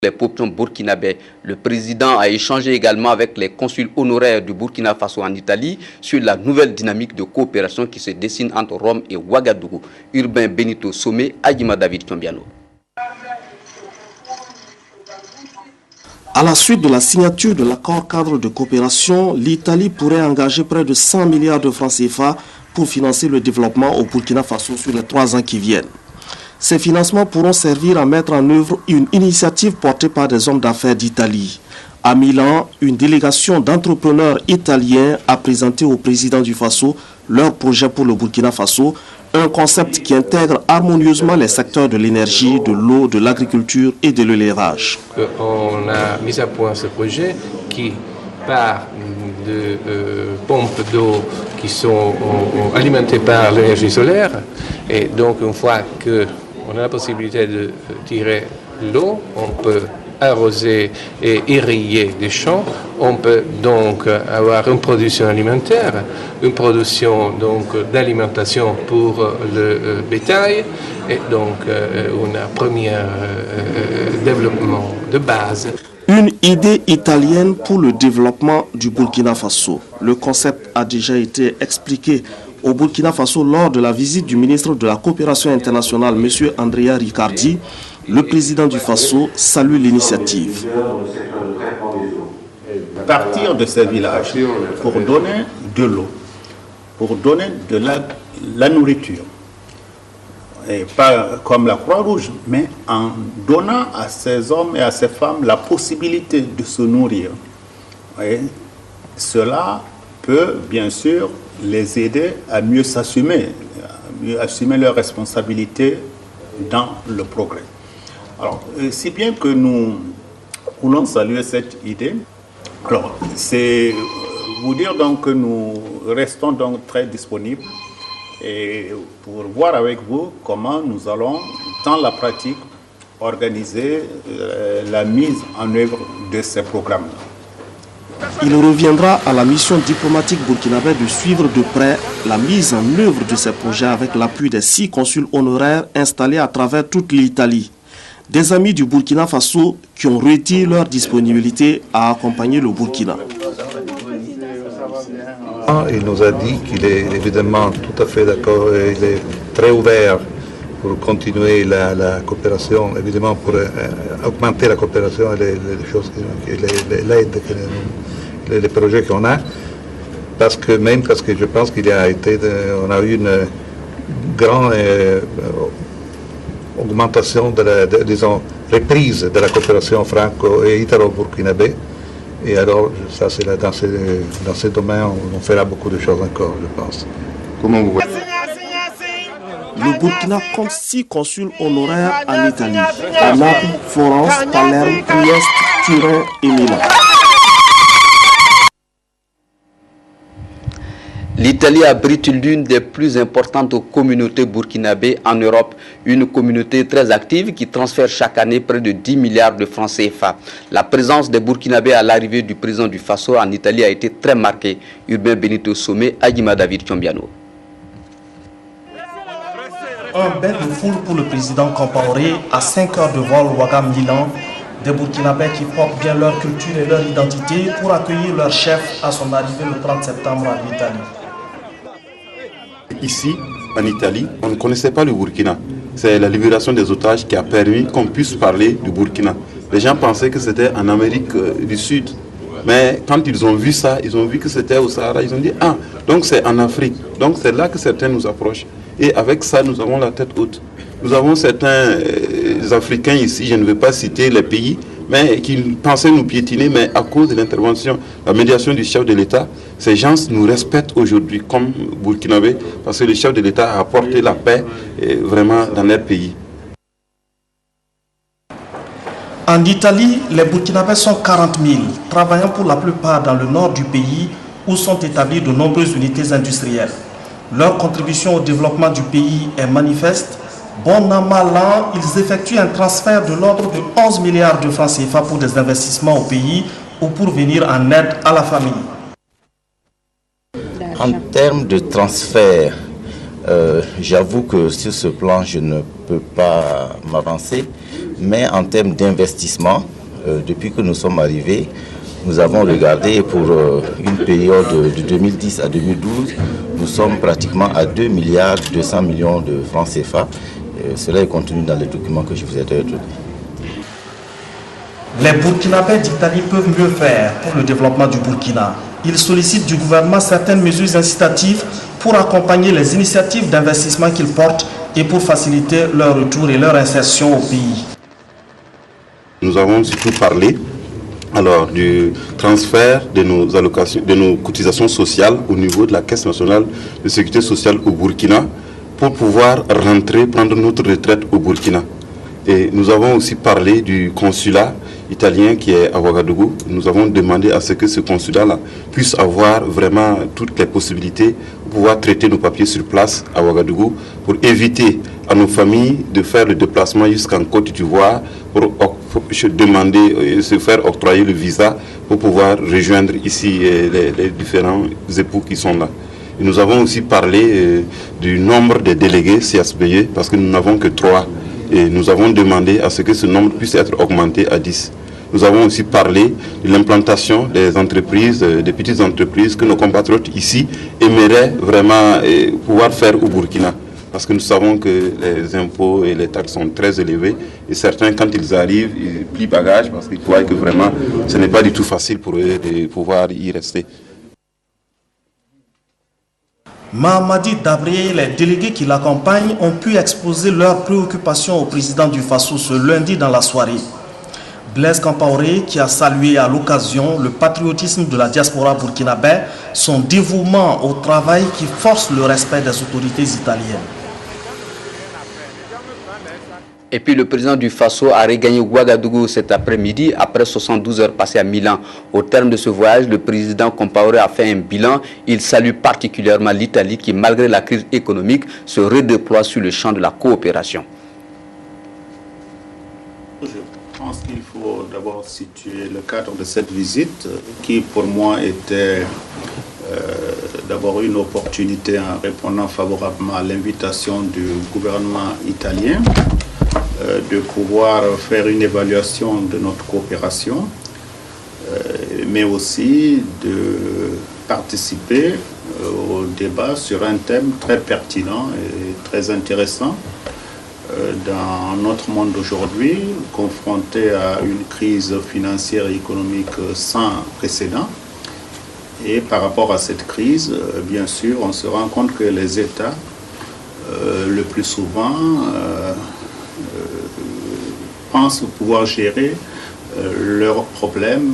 des populations burkinabè. Le président a échangé également avec les consuls honoraires du Burkina Faso en Italie sur la nouvelle dynamique de coopération qui se dessine entre Rome et Ouagadougou. Urbain Benito Somé, Adjima David Chombiano. À la suite de la signature de l'accord cadre de coopération, l'Italie pourrait engager près de 100 milliards de francs CFA pour financer le développement au Burkina Faso sur les 3 ans qui viennent. Ces financements pourront servir à mettre en œuvre une initiative portée par des hommes d'affaires d'Italie. À Milan, une délégation d'entrepreneurs italiens a présenté au président du Faso leur projet pour le Burkina Faso, un concept qui intègre harmonieusement les secteurs de l'énergie, de l'eau, de l'agriculture et de l'élevage. On a mis à point ce projet qui part de pompes d'eau qui sont alimentées par l'énergie solaire. Et donc une fois qu'on a la possibilité de tirer l'eau, on peut arroser et irriguer des champs, on peut donc avoir une production alimentaire, une production donc d'alimentation pour le bétail et donc un premier développement de base. Une idée italienne pour le développement du Burkina Faso. Le concept a déjà été expliqué au Burkina Faso lors de la visite du ministre de la Coopération internationale, M. Andrea Riccardi. Le président du Faso salue l'initiative. Partir de ces villages pour donner de l'eau, pour donner de la nourriture, et pas comme la Croix-Rouge, mais en donnant à ces hommes et à ces femmes la possibilité de se nourrir. Et cela peut bien sûr les aider à mieux s'assumer, à mieux assumer leurs responsabilités dans le progrès. Alors, si bien que nous voulons saluer cette idée, alors c'est vous dire donc que nous restons donc très disponibles et pour voir avec vous comment nous allons, dans la pratique, organiser la mise en œuvre de ces programmes. Il reviendra à la mission diplomatique burkinabé de suivre de près la mise en œuvre de ces projets avec l'appui des 6 consuls honoraires installés à travers toute l'Italie. Des amis du Burkina Faso qui ont redit leur disponibilité à accompagner le Burkina. Il nous a dit qu'il est évidemment tout à fait d'accord, il est très ouvert pour continuer la coopération, évidemment pour augmenter la coopération et les choses, l'aide, les projets qu'on a, parce que je pense qu'il on a eu une grande augmentation disons, reprise de la coopération franco- et italo-burkinabé. Et alors, ça c'est dans ce domaine, on fera beaucoup de choses encore, je pense. Comment vous voyez? Le Burkina compte 6 consuls honoraires en Italie, à Naples, Florence, Palerme, Trieste, Turin et Milan. L'Italie abrite l'une des plus importantes communautés burkinabées en Europe, une communauté très active qui transfère chaque année près de 10 milliards de francs CFA. La présence des Burkinabés à l'arrivée du président du Faso en Italie a été très marquée. Urbain Benito Somé, Adjima David Chombiano. Un bain de foule pour le président Compaoré à 5 heures de vol Ouagam-Milan. Des Burkinabés qui portent bien leur culture et leur identité pour accueillir leur chef à son arrivée le 30 septembre en Italie. Ici, en Italie, on ne connaissait pas le Burkina. C'est la libération des otages qui a permis qu'on puisse parler du Burkina. Les gens pensaient que c'était en Amérique du Sud. Mais quand ils ont vu ça, ils ont vu que c'était au Sahara. Ils ont dit, ah, donc c'est en Afrique. Donc c'est là que certains nous approchent. Et avec ça, nous avons la tête haute. Nous avons certains Africains ici, je ne vais pas citer les pays, mais qui pensaient nous piétiner, mais à cause de l'intervention, la médiation du chef de l'État, ces gens nous respectent aujourd'hui comme Burkinabés, parce que le chef de l'État a apporté la paix vraiment dans leur pays. En Italie, les Burkinabés sont 40 000, travaillant pour la plupart dans le nord du pays, où sont établies de nombreuses unités industrielles. Leur contribution au développement du pays est manifeste. Bon an, mal an, ils effectuent un transfert de l'ordre de 11 milliards de francs CFA pour des investissements au pays ou pour venir en aide à la famille. En termes de transfert, j'avoue que sur ce plan, je ne peux pas m'avancer. Mais en termes d'investissement, depuis que nous sommes arrivés, nous avons regardé pour une période de 2010 à 2012, nous sommes pratiquement à 2 milliards 200 millions de francs CFA. Cela est contenu dans les documents que je vous ai donné. Les Burkinabés d'Italie peuvent mieux faire pour le développement du Burkina. Ils sollicitent du gouvernement certaines mesures incitatives pour accompagner les initiatives d'investissement qu'ils portent et pour faciliter leur retour et leur insertion au pays. Nous avons surtout parlé du transfert de nos allocations, de nos cotisations sociales au niveau de la Caisse nationale de sécurité sociale au Burkina pour pouvoir rentrer, prendre notre retraite au Burkina. Et nous avons aussi parlé du consulat italien qui est à Ouagadougou. Nous avons demandé à ce que ce consulat-là puisse avoir vraiment toutes les possibilités pour pouvoir traiter nos papiers sur place à Ouagadougou pour éviter à nos familles de faire le déplacement jusqu'en Côte d'Ivoire pour demander, se faire octroyer le visa pour pouvoir rejoindre ici les différents époux qui sont là. Et nous avons aussi parlé du nombre de délégués CSBE parce que nous n'avons que 3. Et nous avons demandé à ce que ce nombre puisse être augmenté à 10. Nous avons aussi parlé de l'implantation des entreprises, des petites entreprises que nos compatriotes ici aimeraient vraiment pouvoir faire au Burkina. Parce que nous savons que les impôts et les taxes sont très élevés. Et certains, quand ils arrivent, ils plient bagage parce qu'ils croient que vraiment ce n'est pas du tout facile pour eux de pouvoir y rester. Mahamadi Dabré et les délégués qui l'accompagnent ont pu exposer leurs préoccupations au président du Faso ce lundi dans la soirée. Blaise Compaoré, qui a salué à l'occasion le patriotisme de la diaspora burkinabé, son dévouement au travail qui force le respect des autorités italiennes. Et puis le président du Faso a regagné Ouagadougou cet après-midi après 72 heures passées à Milan. Au terme de ce voyage, le président Compaoré a fait un bilan. Il salue particulièrement l'Italie qui, malgré la crise économique, se redéploie sur le champ de la coopération. Je pense qu'il faut d'abord situer le cadre de cette visite qui pour moi était d'abord une opportunité en répondant favorablement à l'invitation du gouvernement italien de pouvoir faire une évaluation de notre coopération, mais aussi de participer au débat sur un thème très pertinent et très intéressant dans notre monde d'aujourd'hui, confronté à une crise financière et économique sans précédent. Et par rapport à cette crise, bien sûr, on se rend compte que les États, le plus souvent, pensent pouvoir gérer leurs problèmes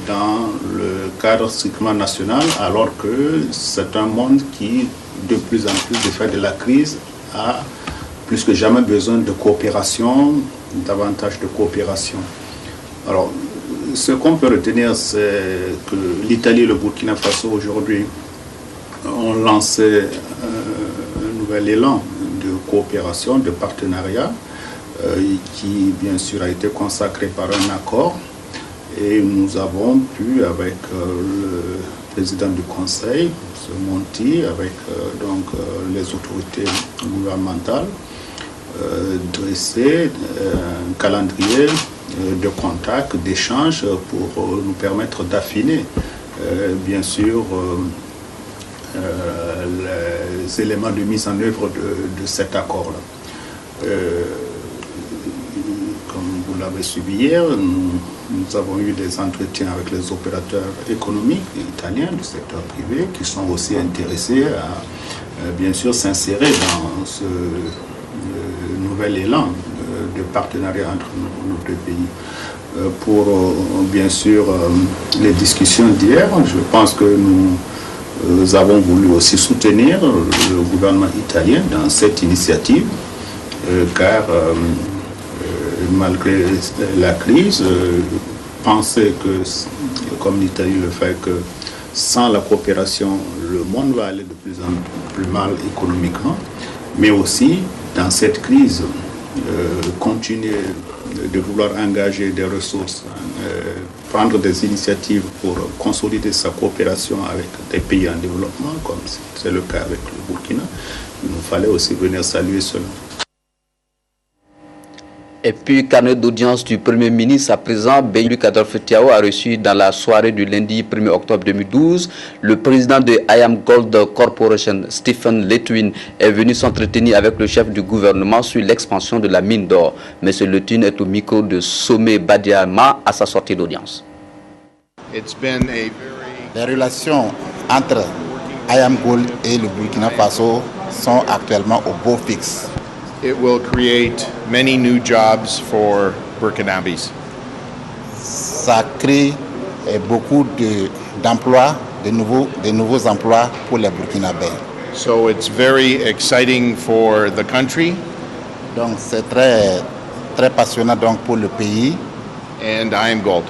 dans le cadre strictement national, alors que c'est un monde qui, de plus en plus, du fait de la crise, a plus que jamais besoin de coopération, davantage de coopération. Alors, ce qu'on peut retenir, c'est que l'Italie et le Burkina Faso, aujourd'hui, ont lancé un nouvel élan de coopération, de partenariat, qui bien sûr a été consacré par un accord, et nous avons pu avec le président du Conseil, M. Monti, avec les autorités gouvernementales, dresser un calendrier de contact, d'échange pour nous permettre d'affiner bien sûr les éléments de mise en œuvre de cet accord-là. Comme vous l'avez suivi hier, nous avons eu des entretiens avec les opérateurs économiques italiens du secteur privé qui sont aussi intéressés à bien sûr s'insérer dans ce nouvel élan de partenariat entre nos deux pays. Pour bien sûr les discussions d'hier, je pense que nous avons voulu aussi soutenir le gouvernement italien dans cette initiative, car malgré la crise, penser que, comme l'Italie le fait, que sans la coopération, le monde va aller de plus en plus mal économiquement, mais aussi dans cette crise, continuer de vouloir engager des ressources, prendre des initiatives pour consolider sa coopération avec des pays en développement, comme c'est le cas avec le Burkina. Il nous fallait aussi venir saluer cela. Et puis, carnet d'audience du Premier ministre à présent, Luc Adolphe Thiaw a reçu dans la soirée du lundi 1er octobre 2012. Le président de IAM Gold Corporation, Stephen Letwin, est venu s'entretenir avec le chef du gouvernement sur l'expansion de la mine d'or. M. Letwin est au micro de Sommet Badiama à sa sortie d'audience. Les relations entre IAM Gold et le Burkina Faso sont actuellement au beau fixe. It will create many new jobs for Burkinabés. Ça crée beaucoup d'emplois, de nouveaux emplois pour les Burkinabés. So it's very exciting for the country. Donc c'est très passionnant donc pour le pays. And IAM Gold.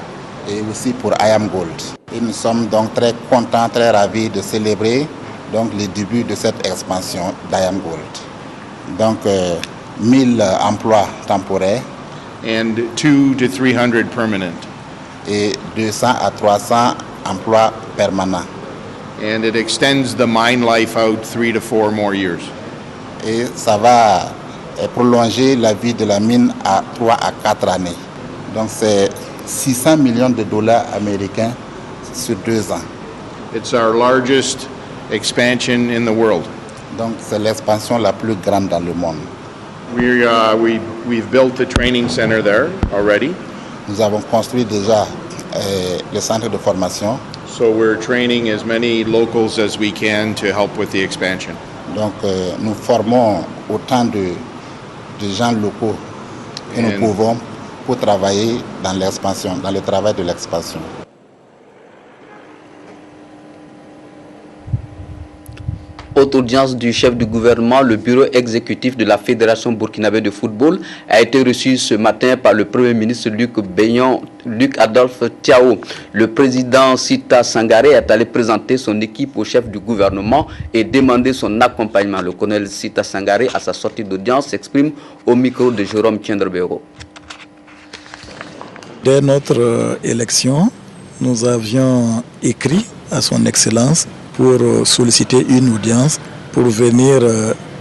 Et aussi pour IAM Gold. Et nous sommes donc très contents, très ravis de célébrer donc le début de cette expansion d'IAM Gold. Donc 1000 emplois temporaires and 200 to 300 permanent. Et 200 à 300 emplois permanents. And it extends the mine life out 3 to 4 more years. Et ça va prolonger la vie de la mine à 3 à 4 années. Donc c'est 600 millions de dollars américains sur 2 ans. It's our largest expansion in the world. Donc c'est l'expansion la plus grande dans le monde. We've built the training center there already. Nous avons construit déjà le centre de formation. So we're training as many locals as we can to help with the expansion. Donc nous formons autant de gens locaux que nous pouvons pour travailler dans l'expansion, dans le travail de l'expansion. Autre audience du chef du gouvernement, le bureau exécutif de la Fédération burkinabé de football a été reçu ce matin par le Premier ministre Luc Adolphe Thiaw. Le président Sita Sangaré est allé présenter son équipe au chef du gouvernement et demander son accompagnement. Le colonel Sita Sangaré, à sa sortie d'audience, s'exprime au micro de Jérôme Tiendrebero. Dès notre élection, nous avions écrit à son Excellence pour solliciter une audience, pour venir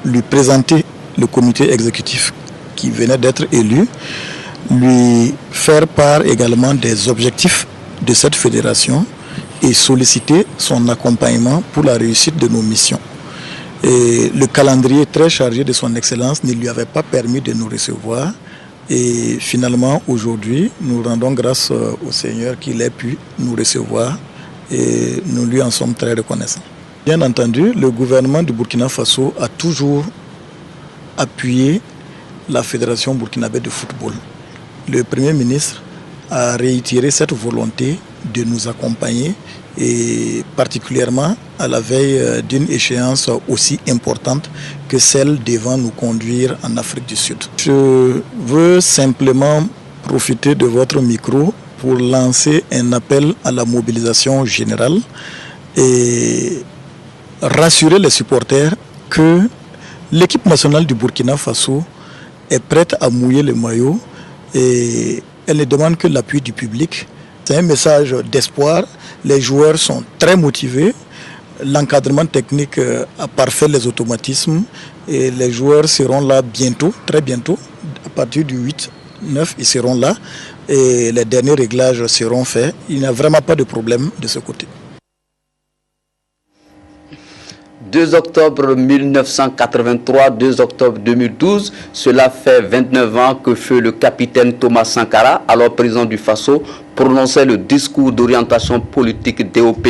lui présenter le comité exécutif qui venait d'être élu, lui faire part également des objectifs de cette fédération et solliciter son accompagnement pour la réussite de nos missions. Et le calendrier très chargé de son Excellence ne lui avait pas permis de nous recevoir. Et finalement, aujourd'hui, nous rendons grâce au Seigneur qu'il ait pu nous recevoir et nous lui en sommes très reconnaissants. Bien entendu, le gouvernement du Burkina Faso a toujours appuyé la Fédération burkinabé de football. Le Premier ministre a réitéré cette volonté de nous accompagner et particulièrement à la veille d'une échéance aussi importante que celle devant nous conduire en Afrique du Sud. Je veux simplement profiter de votre micro pour lancer un appel à la mobilisation générale et rassurer les supporters que l'équipe nationale du Burkina Faso est prête à mouiller le maillot et elle ne demande que l'appui du public. C'est un message d'espoir. Les joueurs sont très motivés. L'encadrement technique a parfait les automatismes et les joueurs seront là bientôt, très bientôt. À partir du 8-9, ils seront là et les derniers réglages seront faits. Il n'y a vraiment pas de problème de ce côté. 2 octobre 1983, 2 octobre 2012, cela fait 29 ans que feu le capitaine Thomas Sankara, alors président du Faso, prononçait le discours d'orientation politique DOP,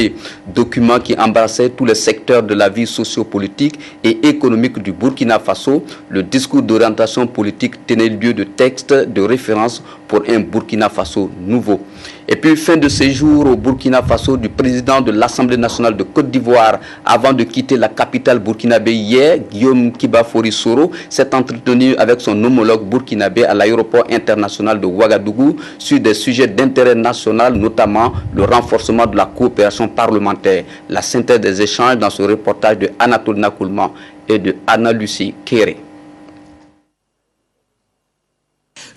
document qui embrassait tous les secteurs de la vie sociopolitique et économique du Burkina Faso. Le discours d'orientation politique tenait lieu de texte de référence pour un Burkina Faso nouveau. Et puis, fin de séjour au Burkina Faso du président de l'Assemblée nationale de Côte d'Ivoire avant de quitter la capitale burkinabé hier, Guillaume Kibafori Soro s'est entretenu avec son homologue burkinabé à l'aéroport international de Ouagadougou sur des sujets d'intérêt national, notamment le renforcement de la coopération parlementaire. La synthèse des échanges dans ce reportage de Anatole Nakoulman et de Anna-Lucie Kéré.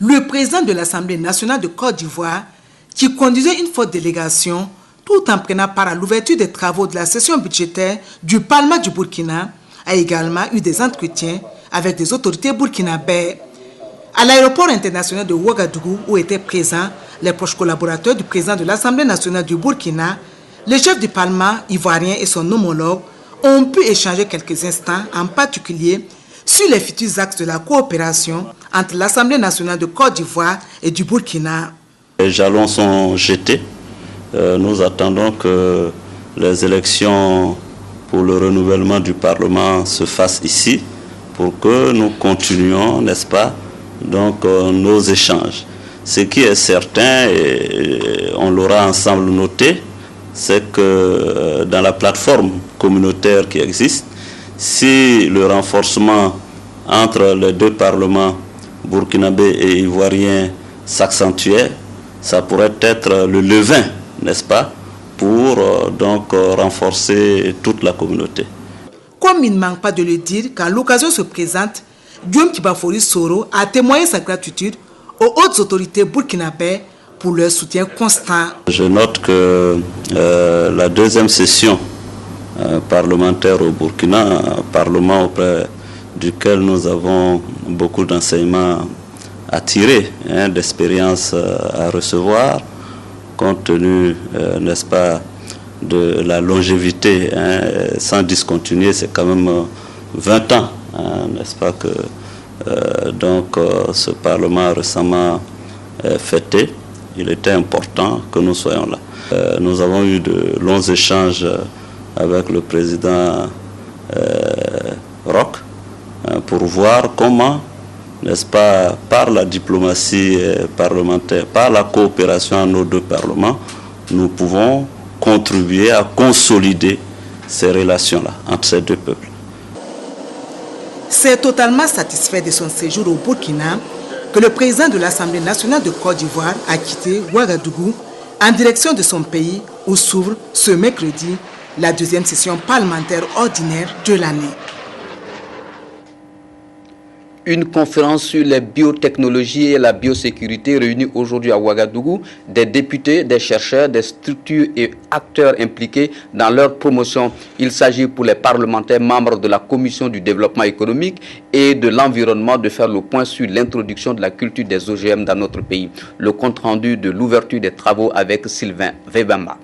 Le président de l'Assemblée nationale de Côte d'Ivoire, qui conduisait une forte délégation, tout en prenant part à l'ouverture des travaux de la session budgétaire du Parlement du Burkina, a également eu des entretiens avec des autorités burkinabées. À l'aéroport international de Ouagadougou, où étaient présents les proches collaborateurs du président de l'Assemblée nationale du Burkina, le chef du Parlement ivoirien et son homologue ont pu échanger quelques instants, en particulier sur les futurs axes de la coopération entre l'Assemblée nationale de Côte d'Ivoire et du Burkina. Les jalons sont jetés. Nous attendons que les élections pour le renouvellement du Parlement se fassent ici pour que nous continuions, n'est-ce pas, donc nos échanges. Ce qui est certain, et on l'aura ensemble noté, c'est que dans la plateforme communautaire qui existe, si le renforcement entre les deux parlements burkinabé et ivoirien s'accentuait, ça pourrait être le levain, n'est-ce pas, pour donc renforcer toute la communauté. Comme il ne manque pas de le dire, quand l'occasion se présente, Guillaume Kibafori Soro a témoigné sa gratitude aux hautes autorités burkinabées pour leur soutien constant. Je note que la deuxième session parlementaire au Burkina, parlement auprès duquel nous avons beaucoup d'enseignements à tirer, d'expériences à recevoir, compte tenu, n'est-ce pas, de la longévité, sans discontinuer, c'est quand même 20 ans, n'est-ce pas, que donc ce Parlement a récemment fêté. Il était important que nous soyons là. Nous avons eu de longs échanges avec le président Roch pour voir comment, n'est-ce pas, par la diplomatie parlementaire, par la coopération à nos deux parlements, nous pouvons contribuer à consolider ces relations-là entre ces deux peuples. C'est totalement satisfait de son séjour au Burkina que le président de l'Assemblée nationale de Côte d'Ivoire a quitté Ouagadougou en direction de son pays où s'ouvre ce mercredi la deuxième session parlementaire ordinaire de l'année. Une conférence sur les biotechnologies et la biosécurité réunit aujourd'hui à Ouagadougou des députés, des chercheurs, des structures et acteurs impliqués dans leur promotion. Il s'agit pour les parlementaires membres de la Commission du développement économique et de l'environnement de faire le point sur l'introduction de la culture des OGM dans notre pays. Le compte-rendu de l'ouverture des travaux avec Sylvain Vebamba.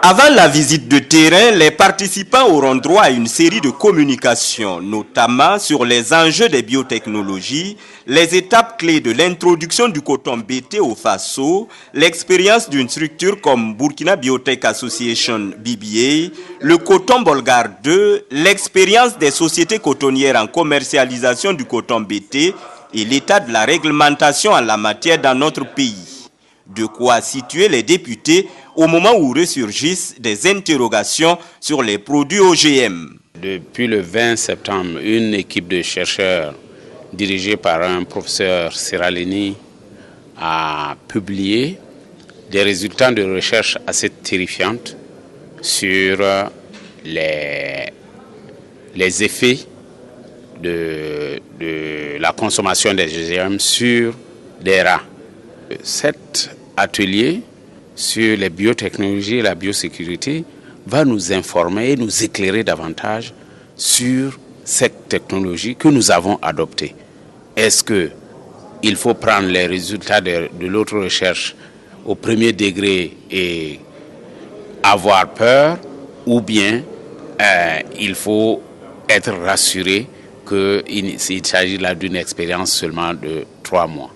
Avant la visite de terrain, les participants auront droit à une série de communications, notamment sur les enjeux des biotechnologies, les étapes clés de l'introduction du coton BT au Faso, l'expérience d'une structure comme Burkina Biotech Association BBA, le coton Bolgar 2, l'expérience des sociétés cotonnières en commercialisation du coton BT et l'état de la réglementation en la matière dans notre pays. De quoi situer les députés au moment où ressurgissent des interrogations sur les produits OGM. Depuis le 20 septembre, une équipe de chercheurs dirigée par un professeur Seralini a publié des résultats de recherche assez terrifiants sur les effets de la consommation des OGM sur des rats. Cet atelier sur les biotechnologies et la biosécurité va nous informer et nous éclairer davantage sur cette technologie que nous avons adoptée. Est-ce qu'il faut prendre les résultats de l'autre recherche au premier degré et avoir peur, ou bien il faut être rassuré qu'il s'agit là d'une expérience seulement de 3 mois.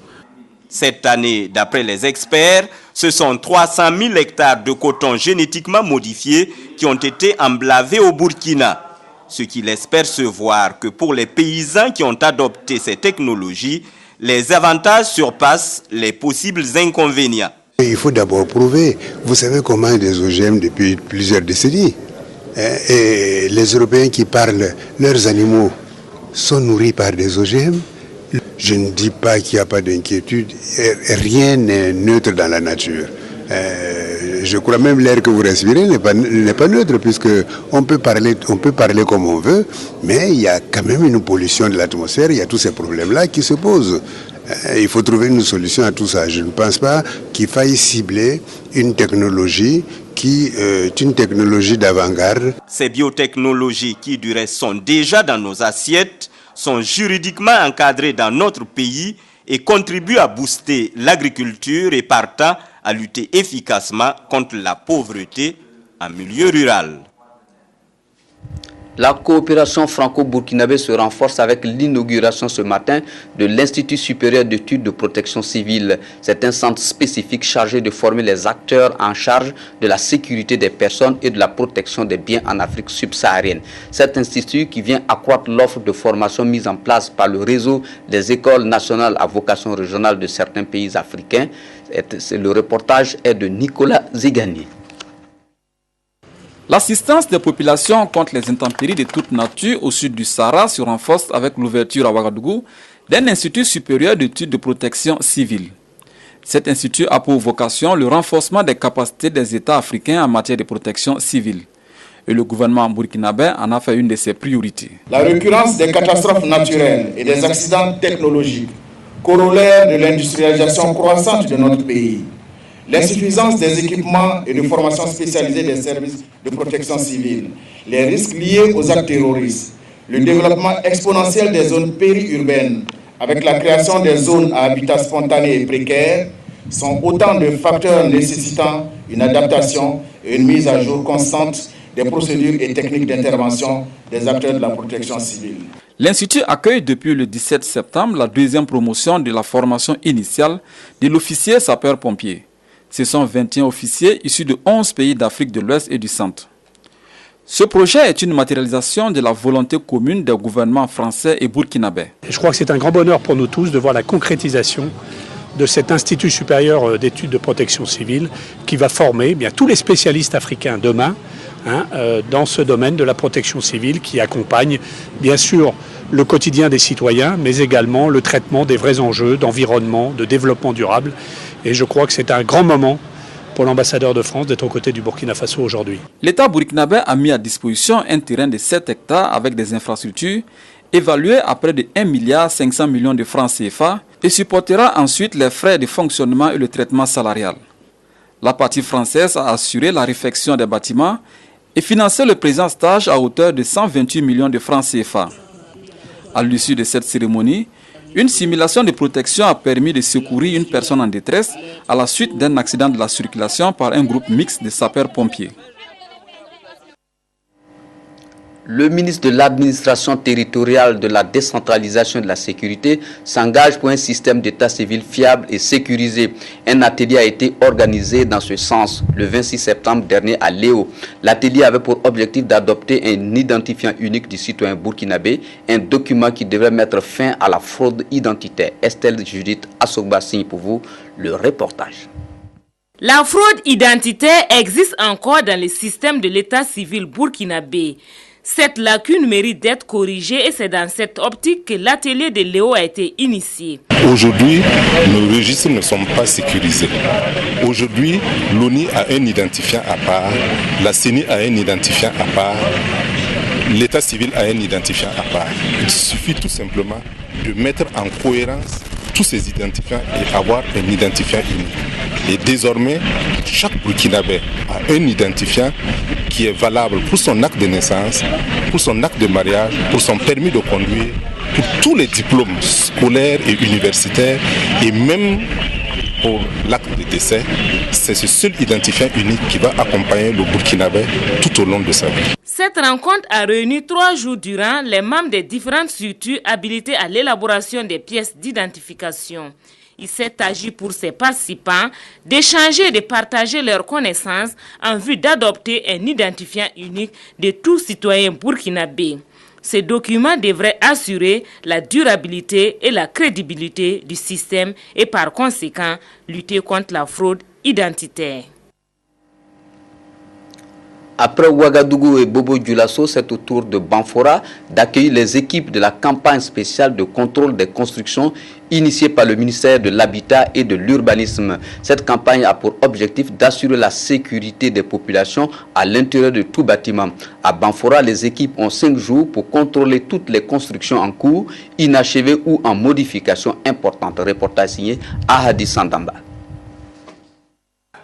Cette année, d'après les experts, ce sont 300 000 hectares de coton génétiquement modifié qui ont été emblavés au Burkina. Ce qui laisse percevoir que pour les paysans qui ont adopté ces technologies, les avantages surpassent les possibles inconvénients. Il faut d'abord prouver. Vous savez comment des OGM depuis plusieurs décennies. Et les Européens qui parlent, leurs animaux sont nourris par des OGM. Je ne dis pas qu'il n'y a pas d'inquiétude, rien n'est neutre dans la nature. Je crois même l'air que vous respirez n'est pas neutre, puisque on peut parler comme on veut, mais il y a quand même une pollution de l'atmosphère, il y a tous ces problèmes-là qui se posent. Il faut trouver une solution à tout ça. Je ne pense pas qu'il faille cibler une technologie qui est une technologie d'avant-garde. Ces biotechnologies qui du reste sont déjà dans nos assiettes sont juridiquement encadrés dans notre pays et contribuent à booster l'agriculture et partant à lutter efficacement contre la pauvreté en milieu rural. La coopération franco-burkinabé se renforce avec l'inauguration ce matin de l'Institut supérieur d'études de protection civile. C'est un centre spécifique chargé de former les acteurs en charge de la sécurité des personnes et de la protection des biens en Afrique subsaharienne. Cet institut qui vient accroître l'offre de formation mise en place par le réseau des écoles nationales à vocation régionale de certains pays africains. Le reportage est de Nicolas Zigani. L'assistance des populations contre les intempéries de toute nature au sud du Sahara se renforce avec l'ouverture à Ouagadougou d'un institut supérieur d'études de protection civile. Cet institut a pour vocation le renforcement des capacités des États africains en matière de protection civile. Et le gouvernement burkinabé en a fait une de ses priorités. La récurrence des catastrophes naturelles et des accidents technologiques, corollaire de l'industrialisation croissante de notre pays, l'insuffisance des équipements et de formation spécialisée des services de protection civile, les risques liés aux actes terroristes, le développement exponentiel des zones périurbaines avec la création des zones à habitat spontané et précaire sont autant de facteurs nécessitant une adaptation et une mise à jour constante des procédures et techniques d'intervention des acteurs de la protection civile. L'Institut accueille depuis le 17 septembre la deuxième promotion de la formation initiale de l'officier sapeur-pompier. Ce sont 21 officiers issus de 11 pays d'Afrique de l'Ouest et du Centre. Ce projet est une matérialisation de la volonté commune des gouvernements français et burkinabé. Je crois que c'est un grand bonheur pour nous tous de voir la concrétisation de cet Institut supérieur d'études de protection civile qui va former tous les spécialistes africains demain dans ce domaine de la protection civile qui accompagne bien sûr le quotidien des citoyens, mais également le traitement des vrais enjeux d'environnement, de développement durable. Et je crois que c'est un grand moment pour l'ambassadeur de France d'être aux côtés du Burkina Faso aujourd'hui. L'État burkinabé a mis à disposition un terrain de 7 hectares avec des infrastructures évaluées à près de 1,5 milliard de francs CFA et supportera ensuite les frais de fonctionnement et le traitement salarial. La partie française a assuré la réfection des bâtiments et financé le présent stage à hauteur de 128 millions de francs CFA. À l'issue de cette cérémonie, une simulation de protection a permis de secourir une personne en détresse à la suite d'un accident de la circulation par un groupe mixte de sapeurs-pompiers. Le ministre de l'administration territoriale, de la décentralisation et de la sécurité s'engage pour un système d'état civil fiable et sécurisé. Un atelier a été organisé dans ce sens le 26 septembre dernier à Léo. L'atelier avait pour objectif d'adopter un identifiant unique du citoyen burkinabé, un document qui devrait mettre fin à la fraude identitaire. Estelle Judith Assogba signe pour vous le reportage. La fraude identitaire existe encore dans le système de l'état civil burkinabé. Cette lacune mérite d'être corrigée et c'est dans cette optique que l'atelier de Léo a été initié. Aujourd'hui, nos registres ne sont pas sécurisés. Aujourd'hui, l'ONU a un identifiant à part, la CENI a un identifiant à part, l'état civil a un identifiant à part. Il suffit tout simplement de mettre en cohérence tous ces identifiants et avoir un identifiant unique. Et désormais, chaque Burkinabé a un identifiant qui est valable pour son acte de naissance, pour son acte de mariage, pour son permis de conduire, pour tous les diplômes scolaires et universitaires et même pour l'acte de décès. C'est ce seul identifiant unique qui va accompagner le Burkinabé tout au long de sa vie. Cette rencontre a réuni 3 jours durant les membres des différentes structures habilitées à l'élaboration des pièces d'identification. Il s'est agi pour ses participants d'échanger et de partager leurs connaissances en vue d'adopter un identifiant unique de tout citoyen burkinabé. Ce document devrait assurer la durabilité et la crédibilité du système et par conséquent lutter contre la fraude identitaire. Après Ouagadougou et Bobo Dioulasso, c'est au tour de Banfora d'accueillir les équipes de la campagne spéciale de contrôle des constructions initiée par le ministère de l'Habitat et de l'Urbanisme. Cette campagne a pour objectif d'assurer la sécurité des populations à l'intérieur de tout bâtiment. À Banfora, les équipes ont 5 jours pour contrôler toutes les constructions en cours, inachevées ou en modification importante. Reportage signé Ahadi Sandamba.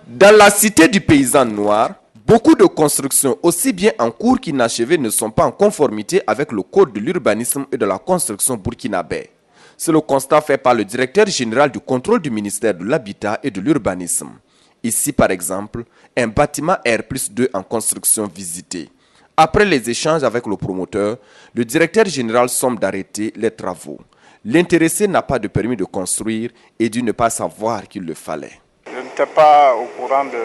Dans la cité du paysan noir, Beaucoup de constructions, aussi bien en cours qu'inachevées, ne sont pas en conformité avec le code de l'urbanisme et de la construction burkinabé. C'est le constat fait par le directeur général du contrôle du ministère de l'Habitat et de l'Urbanisme. Ici, par exemple, un bâtiment R+2 en construction visité. Après les échanges avec le promoteur, le directeur général somme d'arrêter les travaux. L'intéressé n'a pas de permis de construire et dit ne pas savoir qu'il le fallait. Je n'étais pas au courant des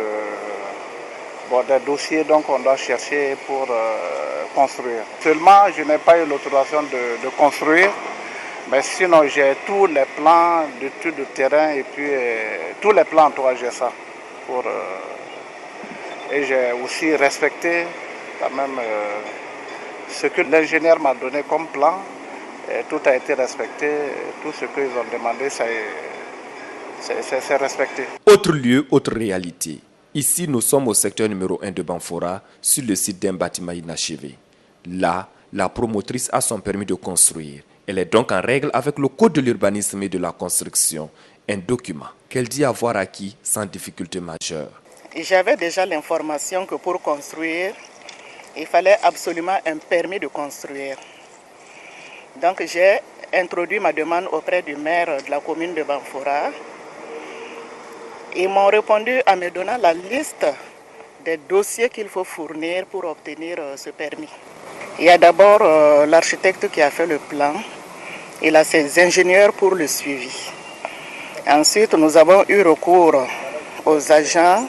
dossiers donc on doit chercher pour construire. Seulement, je n'ai pas eu l'autorisation de construire. Mais sinon, j'ai tous les plans d'études de terrain et puis tous les plans, toi, j'ai ça. Et j'ai aussi respecté quand même ce que l'ingénieur m'a donné comme plan. Et tout a été respecté, tout ce qu'ils ont demandé, c'est respecté. Autre lieu, autre réalité. Ici, nous sommes au secteur numéro 1 de Banfora, sur le site d'un bâtiment inachevé. Là, la promotrice a son permis de construire. Elle est donc en règle avec le code de l'urbanisme et de la construction, un document qu'elle dit avoir acquis sans difficulté majeure. J'avais déjà l'information que pour construire, il fallait absolument un permis de construire. Donc j'ai introduit ma demande auprès du maire de la commune de Banfora. Ils m'ont répondu en me donnant la liste des dossiers qu'il faut fournir pour obtenir ce permis. Il y a d'abord l'architecte qui a fait le plan. Il a ses ingénieurs pour le suivi. Ensuite, nous avons eu recours aux agents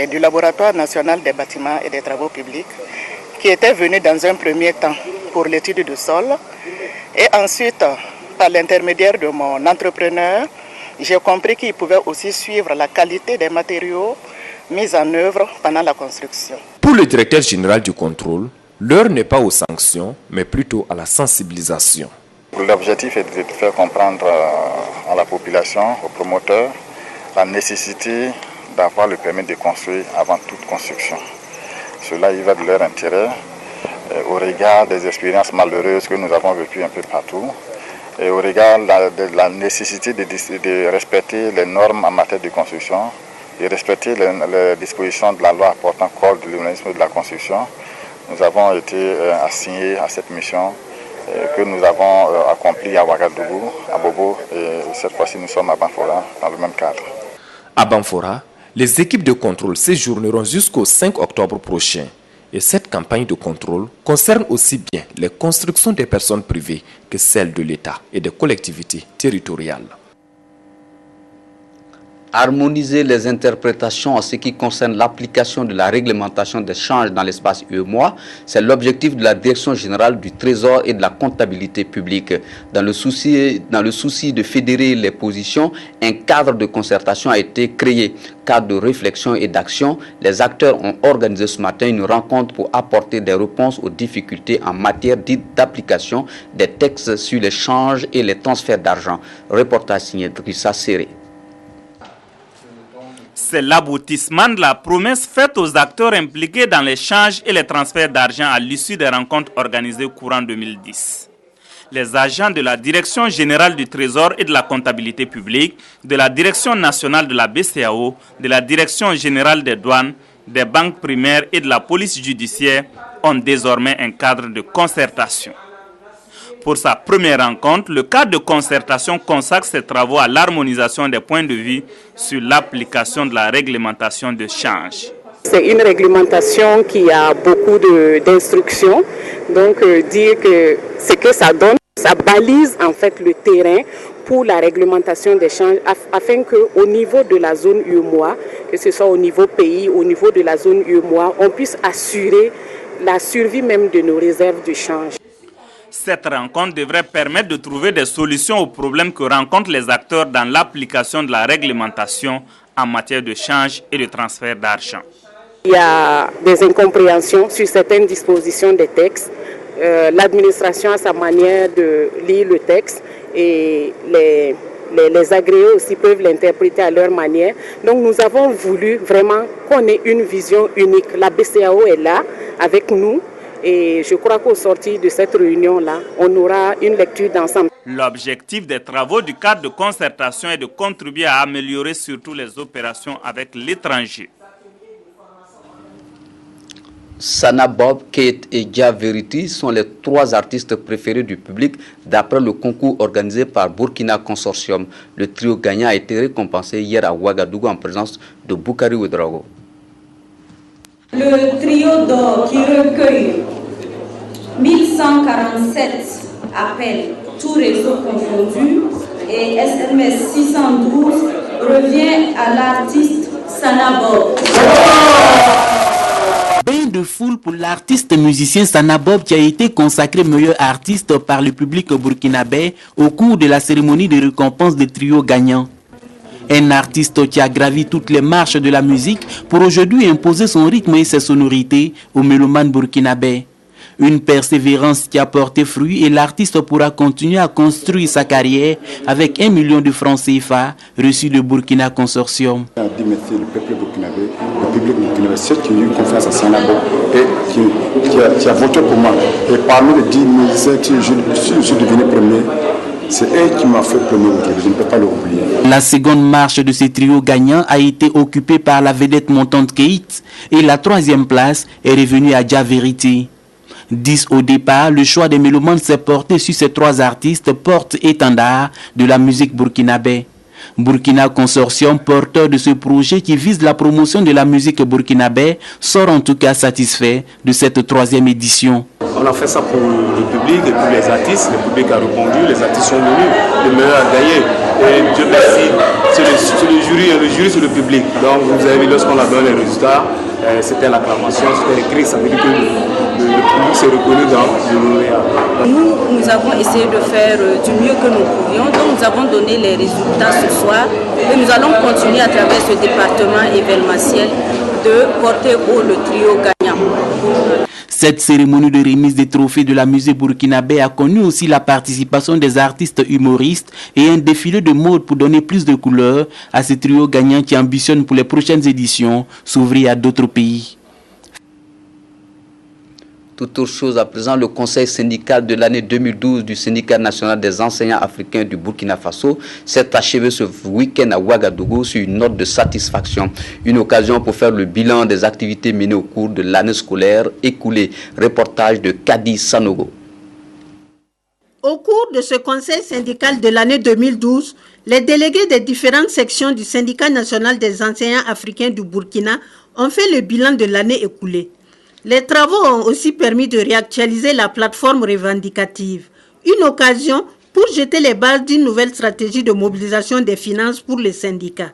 du laboratoire national des bâtiments et des travaux publics qui étaient venus dans un premier temps pour l'étude du sol. Et ensuite, par l'intermédiaire de mon entrepreneur, j'ai compris qu'il pouvait aussi suivre la qualité des matériaux mis en œuvre pendant la construction. Pour le directeur général du contrôle, l'heure n'est pas aux sanctions, mais plutôt à la sensibilisation. L'objectif est de faire comprendre à la population, aux promoteurs, la nécessité d'avoir le permis de construire avant toute construction. Cela y va de leur intérêt, au regard des expériences malheureuses que nous avons vécues un peu partout, et au regard de la nécessité de respecter les normes en matière de construction, de respecter les dispositions de la loi portant code de l'urbanisme et de la construction. Nous avons été assignés à cette mission que nous avons accomplie à Ouagadougou, à Bobo, et cette fois-ci nous sommes à Banfora dans le même cadre. À Banfora, les équipes de contrôle séjourneront jusqu'au 5 octobre prochain. Et cette campagne de contrôle concerne aussi bien les constructions des personnes privées que celles de l'État et des collectivités territoriales. Harmoniser les interprétations en ce qui concerne l'application de la réglementation des changes dans l'espace UEMOA, c'est l'objectif de la Direction générale du Trésor et de la comptabilité publique. Dans le souci de fédérer les positions, un cadre de concertation a été créé. Cadre de réflexion et d'action, les acteurs ont organisé ce matin une rencontre pour apporter des réponses aux difficultés en matière d'application des textes sur les changes et les transferts d'argent. Reportage signé Drissa Serré. C'est l'aboutissement de la promesse faite aux acteurs impliqués dans l'échange et les transferts d'argent à l'issue des rencontres organisées courant 2010. Les agents de la Direction générale du Trésor et de la comptabilité publique, de la Direction nationale de la BCAO, de la Direction générale des douanes, des banques primaires et de la police judiciaire ont désormais un cadre de concertation. Pour sa première rencontre, le cadre de concertation consacre ses travaux à l'harmonisation des points de vue sur l'application de la réglementation de change. C'est une réglementation qui a beaucoup d'instructions, donc dire que ce que ça donne, ça balise en fait le terrain pour la réglementation des changes afin qu'au niveau de la zone UEMOA, que ce soit au niveau pays, au niveau de la zone UEMOA, on puisse assurer la survie même de nos réserves de change. Cette rencontre devrait permettre de trouver des solutions aux problèmes que rencontrent les acteurs dans l'application de la réglementation en matière de change et de transfert d'argent. Il y a des incompréhensions sur certaines dispositions des textes. L'administration a sa manière de lire le texte et les agréés aussi peuvent l'interpréter à leur manière. Donc nous avons voulu vraiment qu'on ait une vision unique. La BCAO est là avec nous. Et je crois qu'au sortir de cette réunion-là, on aura une lecture d'ensemble. L'objectif des travaux du cadre de concertation est de contribuer à améliorer surtout les opérations avec l'étranger. Sana Bob, Kate et Jah Verity sont les 3 artistes préférés du public d'après le concours organisé par Burkina Consortium. Le trio gagnant a été récompensé hier à Ouagadougou en présence de Boukari Ouedraogo. Le trio d'or qui recueille 1147 appels, tout réseau confondu, et SMS 612 revient à l'artiste Sana Bob. Bain de foule pour l'artiste musicien Sana Bob qui a été consacré meilleur artiste par le public burkinabé au cours de la cérémonie de récompense des trios gagnants. Un artiste qui a gravi toutes les marches de la musique pour aujourd'hui imposer son rythme et ses sonorités aux mélomanes burkinabés. Une persévérance qui a porté fruit et l'artiste pourra continuer à construire sa carrière avec 1 million de francs CFA reçus de Burkina Consortium. Le peuple burkinabé, le public burkinabé, ceux qui ont eu confiance à Sana Bob et qui a voté pour moi. Et parmi les 10 musiciens que je suis devenu premier, c'est eux qui m'ont fait premier aujourd'hui, je ne peux pas l'oublier. La seconde marche de ce trio gagnant a été occupée par la vedette montante Kate et la 3e place est revenue à Jah Verity. 10 au départ, le choix des mélomanes s'est porté sur ces 3 artistes porte-étendard de la musique burkinabé. Burkina Consortium, porteur de ce projet qui vise la promotion de la musique burkinabé, sort en tout cas satisfait de cette 3e édition. On a fait ça pour le public et pour les artistes. Le public a répondu, les artistes sont venus, le meilleur a gagné. Et Dieu merci, c'est le jury et le jury c'est le public. Donc vous avez vu lorsqu'on a donné les résultats, c'était l'acclamation, c'était écrit, ça veut dire que le public s'est reconnu dans le lauréat. Nous avons essayé de faire du mieux que nous pouvions, donc nous avons donné les résultats ce soir et nous allons continuer à travers ce département événementiel de porter haut le trio gagnant. Cette cérémonie de remise des trophées de la musique burkinabé a connu aussi la participation des artistes humoristes et un défilé de mode pour donner plus de couleurs à ce trio gagnant qui ambitionne pour les prochaines éditions s'ouvrir à d'autres pays. Toute autre chose à présent, le conseil syndical de l'année 2012 du syndicat national des enseignants africains du Burkina Faso s'est achevé ce week-end à Ouagadougou sur une note de satisfaction. Une occasion pour faire le bilan des activités menées au cours de l'année scolaire écoulée. Reportage de Kadi Sanogo. Au cours de ce conseil syndical de l'année 2012, les délégués des différentes sections du syndicat national des enseignants africains du Burkina ont fait le bilan de l'année écoulée. Les travaux ont aussi permis de réactualiser la plateforme revendicative, une occasion pour jeter les bases d'une nouvelle stratégie de mobilisation des finances pour les syndicats.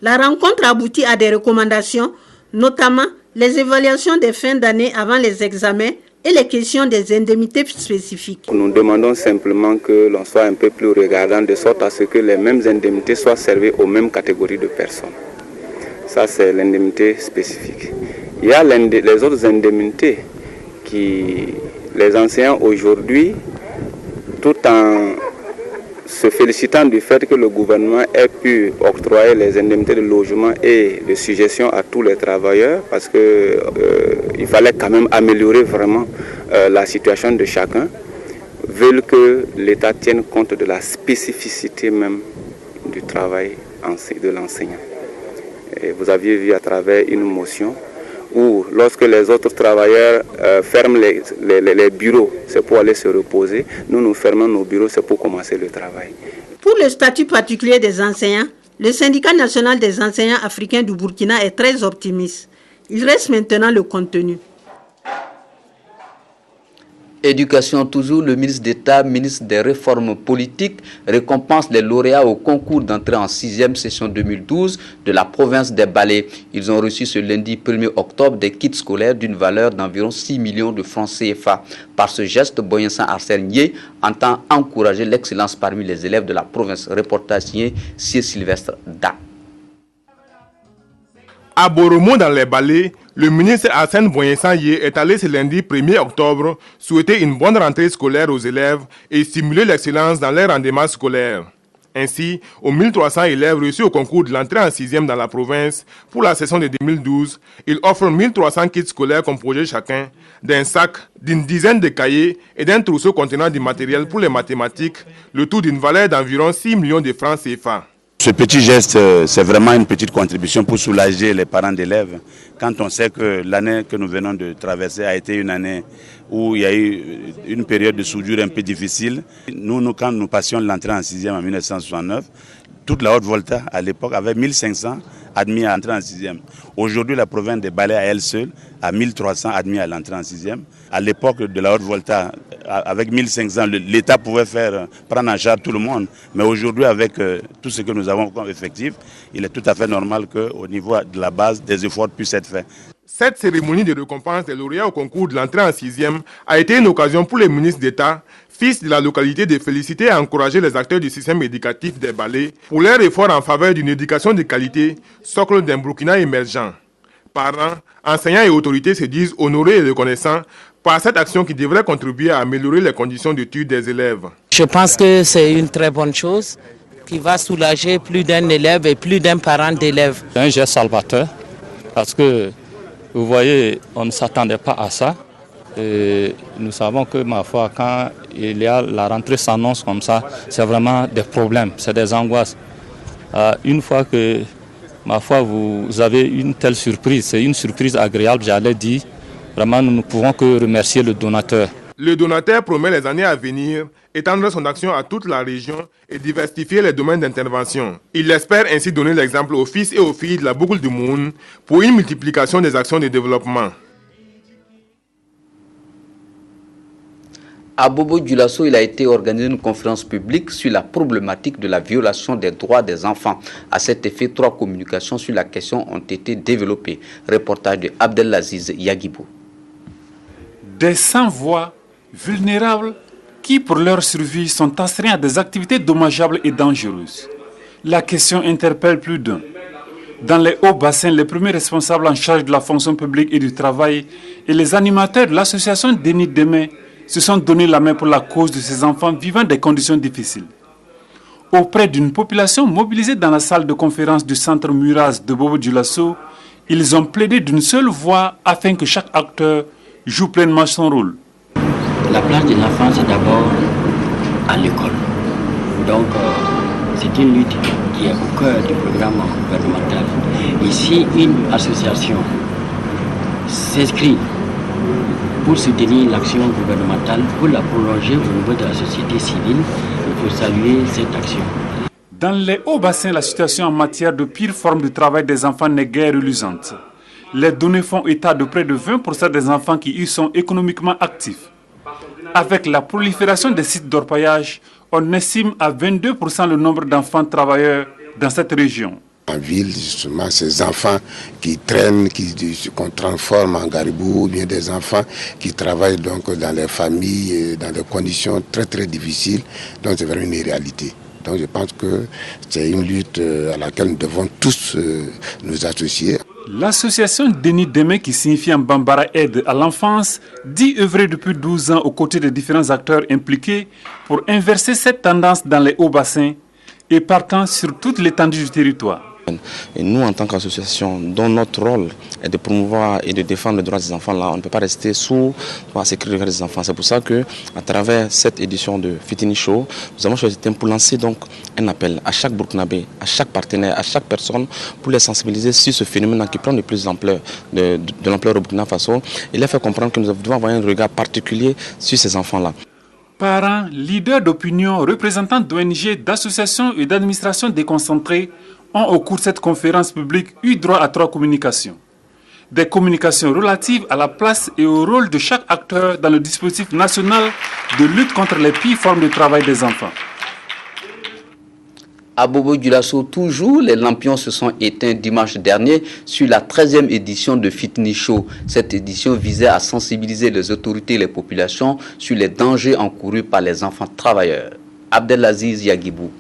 La rencontre aboutit à des recommandations, notamment les évaluations des fins d'année avant les examens et les questions des indemnités spécifiques. Nous demandons simplement que l'on soit un peu plus regardant de sorte à ce que les mêmes indemnités soient servies aux mêmes catégories de personnes. Ça, c'est l'indemnité spécifique. Il y a les autres indemnités qui, les enseignants aujourd'hui, tout en se félicitant du fait que le gouvernement ait pu octroyer les indemnités de logement et de suggestion à tous les travailleurs, parce qu'il fallait quand même améliorer vraiment la situation de chacun, veulent que l'État tienne compte de la spécificité même du travail de l'enseignant. Et vous aviez vu à travers une motion où lorsque les autres travailleurs ferment les bureaux, c'est pour aller se reposer. Nous fermons nos bureaux, c'est pour commencer le travail. Pour le statut particulier des enseignants, le syndicat national des enseignants africains du Burkina est très optimiste. Il reste maintenant le contenu. Éducation toujours, le ministre d'État, ministre des réformes politiques, récompense les lauréats au concours d'entrée en 6e session 2012 de la province des Balais. Ils ont reçu ce lundi 1er octobre des kits scolaires d'une valeur d'environ 6 millions de francs CFA. Par ce geste, Boyensan Arsène Nye entend encourager l'excellence parmi les élèves de la province. Reportage signé C. Sylvestre Da. À Boromo, dans les Balais, le ministre Arsène Boyensan Nye est allé ce lundi 1er octobre souhaiter une bonne rentrée scolaire aux élèves et stimuler l'excellence dans les rendements scolaires. Ainsi, aux 1300 élèves reçus au concours de l'entrée en 6e dans la province pour la session de 2012, il offre 1300 kits scolaires composés chacun d'un sac, d'une dizaine de cahiers et d'un trousseau contenant du matériel pour les mathématiques, le tout d'une valeur d'environ 6 millions de francs CFA. Ce petit geste, c'est vraiment une petite contribution pour soulager les parents d'élèves. Quand on sait que l'année que nous venons de traverser a été une année où il y a eu une période de soudure un peu difficile. Nous quand nous passions l'entrée en 6e en 1969, toute la Haute-Volta à l'époque avait 1500 admis à l'entrée en 6e. Aujourd'hui, la province des Balais à elle seule a 1300 admis à l'entrée en 6e. À l'époque de la Haute-Volta, avec 1500, l'État pouvait prendre en charge tout le monde. Mais aujourd'hui, avec tout ce que nous avons comme effectif, il est tout à fait normal qu'au niveau de la base, des efforts puissent être faits. Cette cérémonie de récompense des lauréats au concours de l'entrée en 6e a été une occasion pour les ministres d'État, fils de la localité, de féliciter et encourager les acteurs du système éducatif des Balais pour leur effort en faveur d'une éducation de qualité, socle d'un Burkina émergent. Parents, enseignants et autorités se disent honorés et reconnaissants par cette action qui devrait contribuer à améliorer les conditions d'études des élèves. Je pense que c'est une très bonne chose qui va soulager plus d'un élève et plus d'un parent d'élève. C'est un geste salvateur parce que, vous voyez, on ne s'attendait pas à ça. Et nous savons que, ma foi, quand il y a la rentrée s'annonce comme ça, c'est vraiment des problèmes, c'est des angoisses. Une fois que, ma foi, vous avez une telle surprise, c'est une surprise agréable, j'allais dire. Vraiment, nous ne pouvons que remercier le donateur. Le donateur promet les années à venir étendre son action à toute la région et diversifier les domaines d'intervention. Il espère ainsi donner l'exemple aux fils et aux filles de la boucle du Moun pour une multiplication des actions de développement. À Bobo-Dioulasso, il a été organisé une conférence publique sur la problématique de la violation des droits des enfants. À cet effet, 3 communications sur la question ont été développées. Reportage de Abdelaziz Yagibou. Des sans-voix vulnérables qui, pour leur survie, sont astreints à des activités dommageables et dangereuses. La question interpelle plus d'un. Dans les hauts bassins, les premiers responsables en charge de la fonction publique et du travail et les animateurs de l'association Denis Demain se sont donné la main pour la cause de ces enfants vivant des conditions difficiles. Auprès d'une population mobilisée dans la salle de conférence du centre Muraz de Bobo-Dioulasso, ils ont plaidé d'une seule voix afin que chaque acteur joue pleinement son rôle. La place de l'enfant, c'est d'abord à l'école. Donc, c'est une lutte qui est au cœur du programme gouvernemental. Et si une association s'inscrit pour soutenir l'action gouvernementale, pour la prolonger au niveau de la société civile, il faut saluer cette action. Dans les hauts bassins, la situation en matière de pire forme de travail des enfants n'est guère reluisante. Les données font état de près de 20% des enfants qui y sont économiquement actifs. Avec la prolifération des sites d'orpaillage, on estime à 22% le nombre d'enfants travailleurs dans cette région. En ville, justement, ces enfants qui traînent, qu'on transforme en garibou, ou bien des enfants qui travaillent donc dans les familles, dans des conditions très très difficiles. Donc c'est vraiment une réalité. Donc je pense que c'est une lutte à laquelle nous devons tous nous associer. L'association Denis Demain, qui signifie en bambara aide à l'enfance, dit œuvrer depuis 12 ans aux côtés des différents acteurs impliqués pour inverser cette tendance dans les hauts bassins et partant sur toute l'étendue du territoire. Et nous, en tant qu'association, dont notre rôle est de promouvoir et de défendre les droits des enfants, là, on ne peut pas rester sous la sécurité des enfants. C'est pour ça que, à travers cette édition de Fitini Show, nous avons choisi pour lancer donc un appel à chaque Burkinabé, à chaque partenaire, à chaque personne, pour les sensibiliser sur ce phénomène qui prend de plus d'ampleur, de l'ampleur au Burkina Faso, et les faire comprendre que nous devons avoir un regard particulier sur ces enfants-là. Parents, leaders d'opinion, représentants d'ONG, d'associations et d'administrations déconcentrées ont au cours de cette conférence publique eu droit à 3 communications. Des communications relatives à la place et au rôle de chaque acteur dans le dispositif national de lutte contre les pires formes de travail des enfants. À Bobo-Dioulasso, toujours, les lampions se sont éteints dimanche dernier sur la 13e édition de Fitini Show. Cette édition visait à sensibiliser les autorités et les populations sur les dangers encourus par les enfants travailleurs. Abdelaziz Yagibou.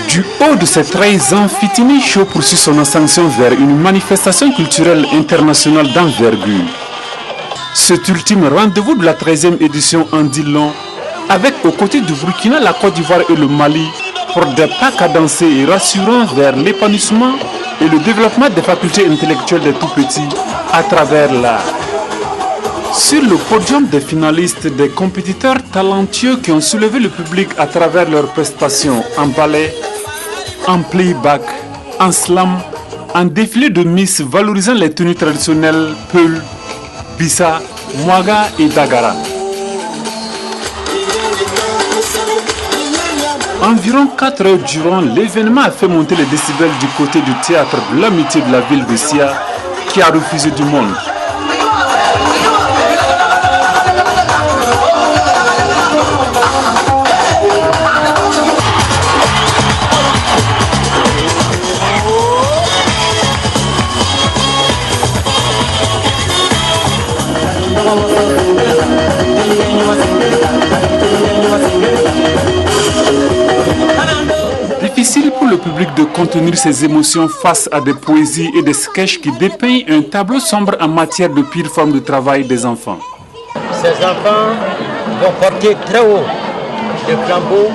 Du haut de ses 13 ans, Fitini Show poursuit son ascension vers une manifestation culturelle internationale d'envergure. Cet ultime rendez-vous de la 13e édition en dit long, avec aux côtés du Burkina, la Côte d'Ivoire et le Mali, pour des pas cadencés et rassurants vers l'épanouissement et le développement des facultés intellectuelles des tout-petits à travers l'art. Sur le podium des finalistes, des compétiteurs talentueux qui ont soulevé le public à travers leurs prestations en ballet, en playback, en slam, en défilé de Miss valorisant les tenues traditionnelles Peul, Bissa, Mwaga et Dagara. Environ 4 heures durant, l'événement a fait monter les décibels du côté du théâtre de l'amitié de la ville de Sia, qui a refusé du monde. Difficile pour le public de contenir ses émotions face à des poésies et des sketchs qui dépeignent un tableau sombre en matière de pire forme de travail des enfants. Ces enfants vont porter très haut le flambeau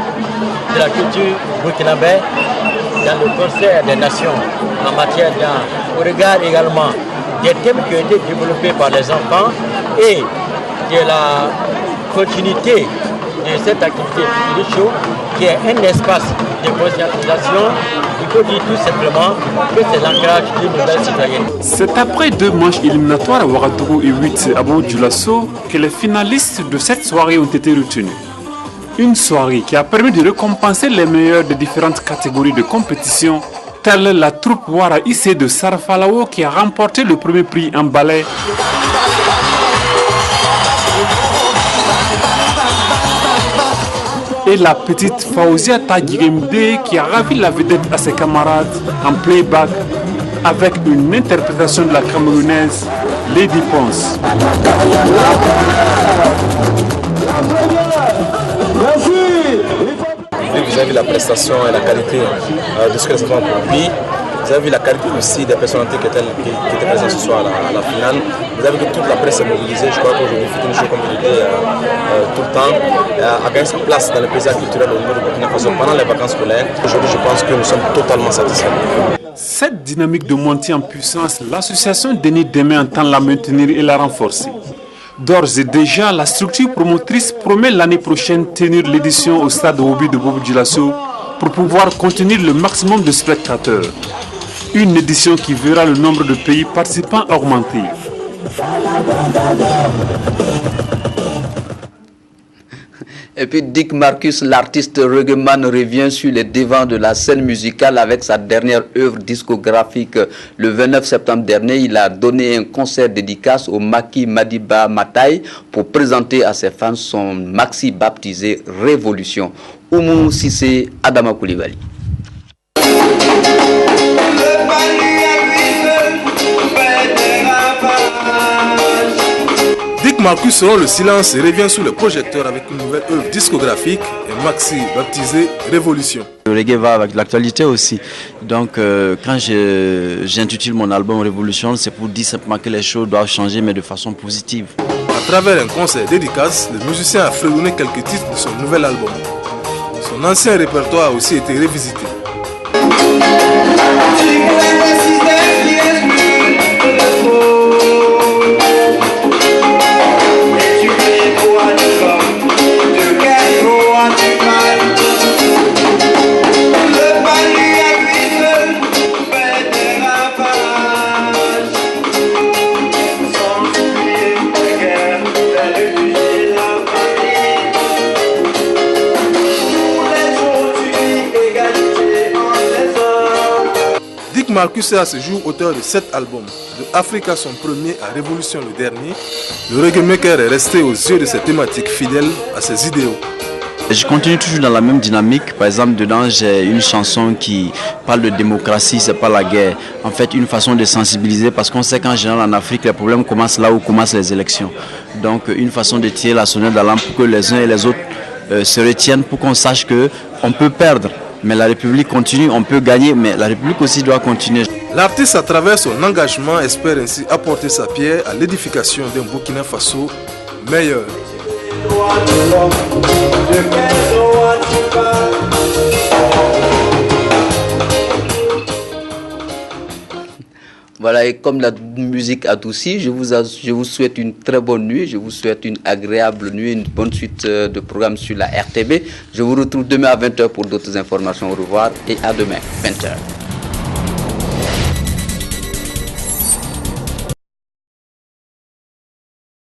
de la culture burkinabé dans le concert des nations en matière d'art, au regard également des thèmes qui ont été développés par les enfants et de la continuité de cette activité show qui est un espace de conscientisation. Il faut dire tout simplement que c'est l'ancrage d'une nouvelle citoyenneté. C'est après 2 manches éliminatoires à Ouagadougou et 8 à Bobo-Dioulasso que les finalistes de cette soirée ont été retenus. Une soirée qui a permis de récompenser les meilleurs des différentes catégories de compétition, telle la troupe Wara Issé de Sarfalao qui a remporté le premier prix en ballet. Et la petite Faouzia Tagiremde qui a ravi la vedette à ses camarades en playback avec une interprétation de la camerounaise Lady Ponce. Vous avez vu la prestation et la qualité de ce que les enfants ont produit. Vous avez vu la qualité aussi des personnalités qui étaient présentes ce soir à la finale. Vous avez vu que toute la presse est mobilisée. Je crois qu'aujourd'hui, Fitini Show, comme je disais tout le temps, a gagné sa place dans le paysage culturel au niveau de Burkina Faso pendant les vacances scolaires. Aujourd'hui, je pense que nous sommes totalement satisfaits. Cette dynamique de montée en puissance, l'association Denis Demain entend la maintenir et la renforcer. D'ores et déjà, la structure promotrice promet l'année prochaine tenir l'édition au stade Obi de Bobo-Dioulasso pour pouvoir contenir le maximum de spectateurs. Une édition qui verra le nombre de pays participants augmenter. Et puis Dick Marcus, l'artiste reggaeman, revient sur les devants de la scène musicale avec sa dernière œuvre discographique. Le 29 septembre dernier, il a donné un concert dédicace au Maki Madiba Matai pour présenter à ses fans son maxi baptisé Révolution. Oumou Sissé, Adama Koulibaly. Dick Marcus rend le silence et revient sous le projecteur avec une nouvelle œuvre discographique, un maxi baptisé Révolution. Le reggae va avec l'actualité aussi. Donc quand j'intitule mon album Révolution, c'est pour dire simplement que les choses doivent changer mais de façon positive. À travers un concert dédicace, le musicien a fredonné quelques titres de son nouvel album. Son ancien répertoire a aussi été révisité. Marcus est à ce jour auteur de 7 albums, de Africa son premier à Révolution le dernier. Le reggae maker est resté aux yeux de ses thématiques fidèles à ses idéaux. Je continue toujours dans la même dynamique. Par exemple, dedans, j'ai une chanson qui parle de démocratie, c'est pas la guerre. En fait, une façon de sensibiliser parce qu'on sait qu'en général en Afrique, les problèmes commencent là où commencent les élections. Donc, une façon de tirer la sonnette d'alarme pour que les uns et les autres se retiennent, pour qu'on sache qu'on peut perdre. Mais la République continue, on peut gagner, mais la République aussi doit continuer. L'artiste, à travers son engagement, espère ainsi apporter sa pierre à l'édification d'un Burkina Faso meilleur. Voilà, et comme la musique adoucit, je vous souhaite une très bonne nuit, je vous souhaite une agréable nuit, une bonne suite de programmes sur la RTB. Je vous retrouve demain à 20h pour d'autres informations. Au revoir et à demain, 20h.